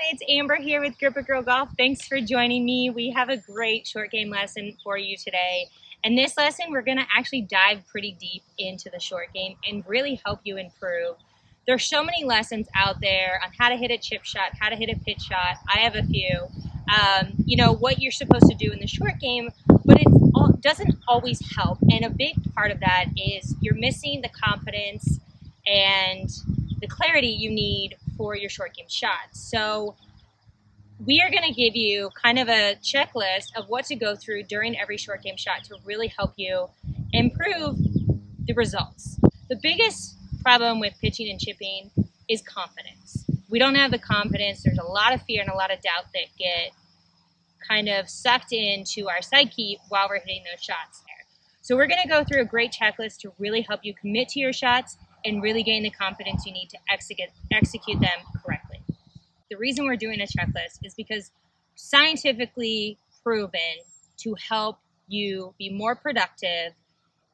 it's Amber here with Grip It Girl Golf. Thanks for joining me. We have a great short game lesson for you today. And this lesson, we're going to actually dive pretty deep into the short game and really help you improve. There's so many lessons out there on how to hit a chip shot, how to hit a pitch shot. I have a few. What you're supposed to do in the short game, but it doesn't always help. And a big part of that is you're missing the confidence and the clarity you need for your short game shots. So we are going to give you kind of a checklist of what to go through during every short game shot to really help you improve the results. The biggest problem with pitching and chipping is confidence. We don't have the confidence. There's a lot of fear and a lot of doubt that get kind of sucked into our psyche while we're hitting those shots there. So we're going to go through a great checklist to really help you commit to your shots and really gain the confidence you need to execute them correctly. The reason we're doing a checklist is because scientifically proven to help you be more productive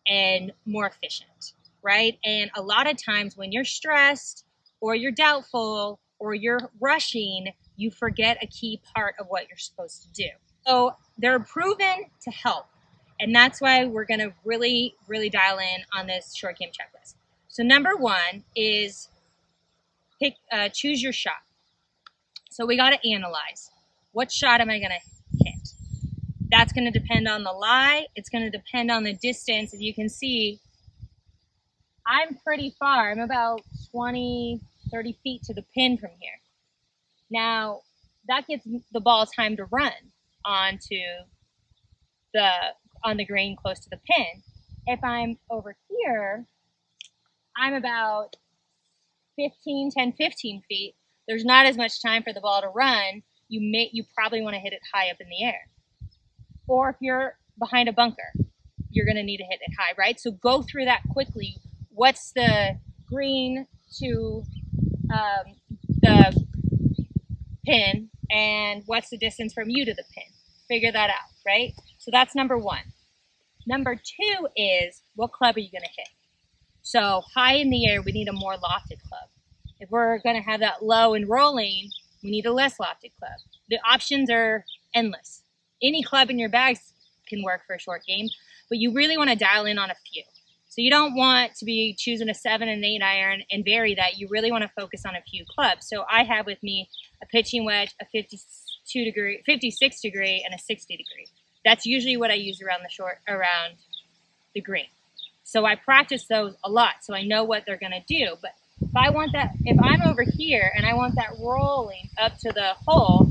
and more efficient, right? And a lot of times when you're stressed or you're doubtful or you're rushing, you forget a key part of what you're supposed to do. So they're proven to help. And that's why we're going to really, really dial in on this short game checklist. So number one is choose your shot. So we got to analyze. What shot am I going to hit? That's going to depend on the lie. It's going to depend on the distance. As you can see, I'm pretty far. I'm about 20, 30 feet to the pin from here. Now, that gives the ball time to run on the green close to the pin. If I'm over here, I'm about 10, 15 feet. There's not as much time for the ball to run. You probably want to hit it high up in the air. Or if you're behind a bunker, you're going to need to hit it high, right? So go through that quickly. What's the green to the pin, and what's the distance from you to the pin? Figure that out, right? So that's number one. Number two is, what club are you going to hit? So high in the air, we need a more lofted club. If we're going to have that low and rolling, we need a less lofted club. The options are endless. Any club in your bags can work for a short game, but you really want to dial in on a few. So you don't want to be choosing a 7 and 8 iron and vary that. You really want to focus on a few clubs. So I have with me a pitching wedge, a 56 degree, and a 60 degree. That's usually what I use around the green. So I practice those a lot, so I know what they're going to do. But if I'm over here and I want that rolling up to the hole,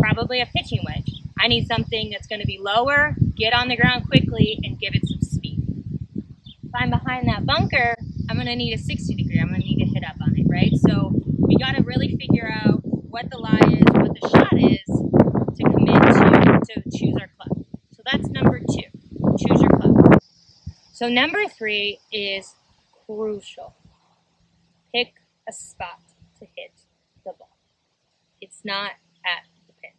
probably a pitching wedge. I need something that's going to be lower, get on the ground quickly, and give it some speed. If I'm behind that bunker, I'm going to need a 60 degree. I'm going to need to hit up on it, right? So we got to really figure out what the lie is, what the shot is to commit to choose our club. So that's number two, choose your club. So number three is crucial. Pick a spot to hit the ball. It's not at the pin.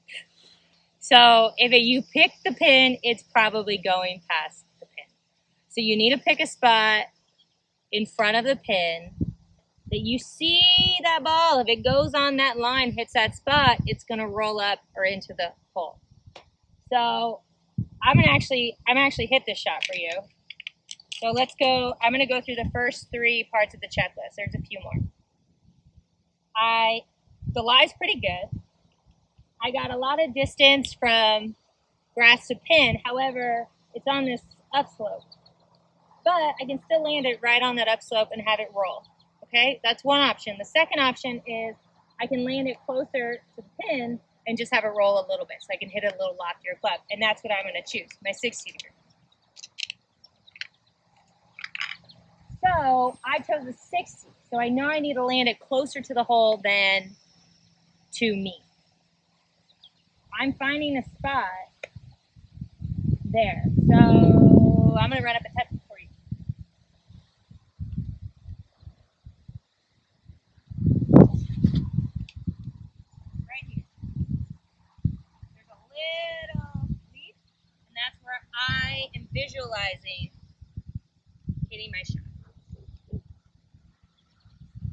So if you pick the pin, it's probably going past the pin. So you need to pick a spot in front of the pin that you see that ball. If it goes on that line, hits that spot, it's going to roll up or into the hole. So I'm gonna actually hit this shot for you. So let's go. I'm going to go through the first three parts of the checklist. There's a few more. The lie's pretty good. I got a lot of distance from grass to pin. However, it's on this upslope. But I can still land it right on that upslope and have it roll. Okay, that's one option. The second option is I can land it closer to the pin and just have it roll a little bit so I can hit a little loftier club. And that's what I'm going to choose, my 60 degree. So I chose a 60. So I know I need to land it closer to the hole than to me. I'm finding a spot there. So I'm going to run up a test for you. Right here. There's a little leaf, and that's where I am visualizing hitting my shot.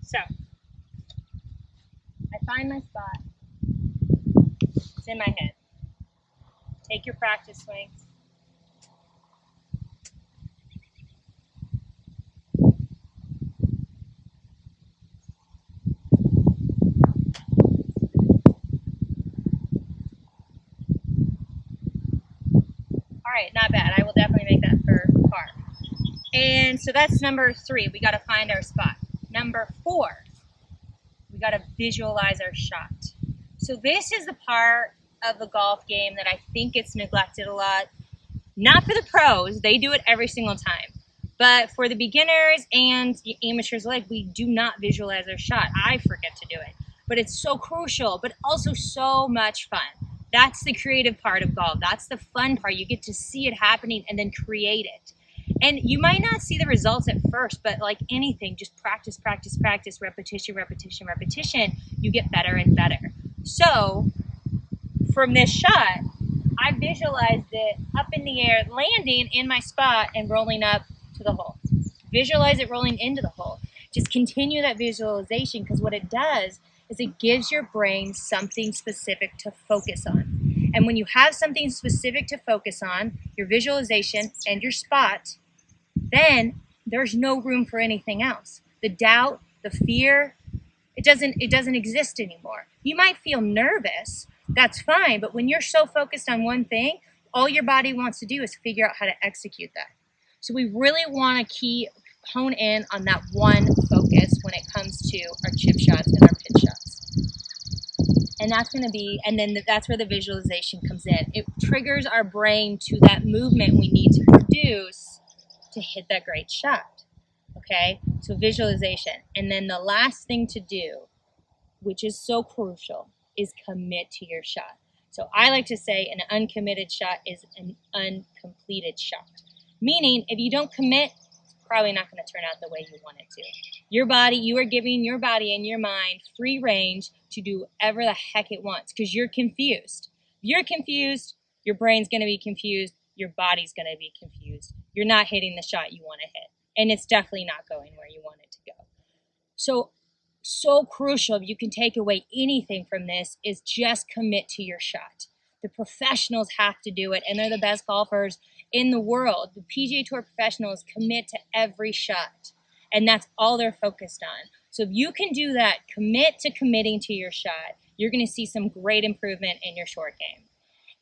So I find my spot. It's in my head. Take your practice swings. All right, not bad. I will definitely make that for par. And so that's number 3. We got to find our spot. Number 4, we got to visualize our shot. So this is the part of the golf game that I think gets neglected a lot. Not for the pros, they do it every single time. But for the beginners and the amateurs alike, we do not visualize our shot. I forget to do it. But it's so crucial, but also so much fun. That's the creative part of golf. That's the fun part. You get to see it happening and then create it. And you might not see the results at first, but like anything, just practice, practice, practice, repetition, repetition, repetition, you get better and better. So from this shot, I visualized it up in the air, landing in my spot and rolling up to the hole. Visualize it rolling into the hole. Just continue that visualization, because what it does is it gives your brain something specific to focus on. And when you have something specific to focus on, your visualization and your spot, then there's no room for anything else. The doubt, the fear, it doesn't exist anymore. You might feel nervous, that's fine, but when you're so focused on one thing, all your body wants to do is figure out how to execute that. So we really want to hone in on that one focus when it comes to our chip shots and our pitch shots. And that's going to be, and then that's where the visualization comes in. It triggers our brain to that movement we need to produce to hit that great shot. Okay, so visualization. And then the last thing to do, which is so crucial, is commit to your shot. So I like to say an uncommitted shot is an uncompleted shot. Meaning, if you don't commit, it's probably not going to turn out the way you want it to. Your body, you are giving your body and your mind free range to do whatever the heck it wants, because you're confused. If you're confused, your brain's going to be confused, your body's going to be confused. You're not hitting the shot you want to hit. And it's definitely not going where you want it to go. So crucial, if you can take away anything from this, is just commit to your shot. The professionals have to do it, and they're the best golfers in the world. The PGA Tour professionals commit to every shot, and that's all they're focused on. So if you can do that, commit to committing to your shot, you're going to see some great improvement in your short game.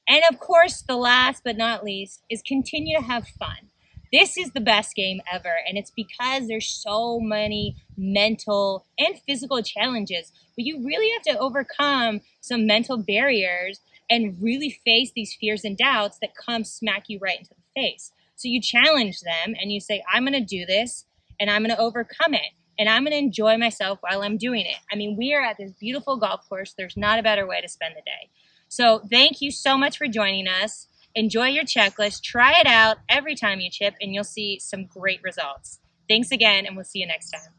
And of course, the last but not least is continue to have fun. This is the best game ever, and it's because there's so many mental and physical challenges. But you really have to overcome some mental barriers and really face these fears and doubts that come smack you right into the face. So you challenge them and you say, I'm going to do this, and I'm going to overcome it, and I'm going to enjoy myself while I'm doing it. I mean, we are at this beautiful golf course. There's not a better way to spend the day. So thank you so much for joining us. Enjoy your checklist. Try it out every time you chip, and you'll see some great results. Thanks again, and we'll see you next time.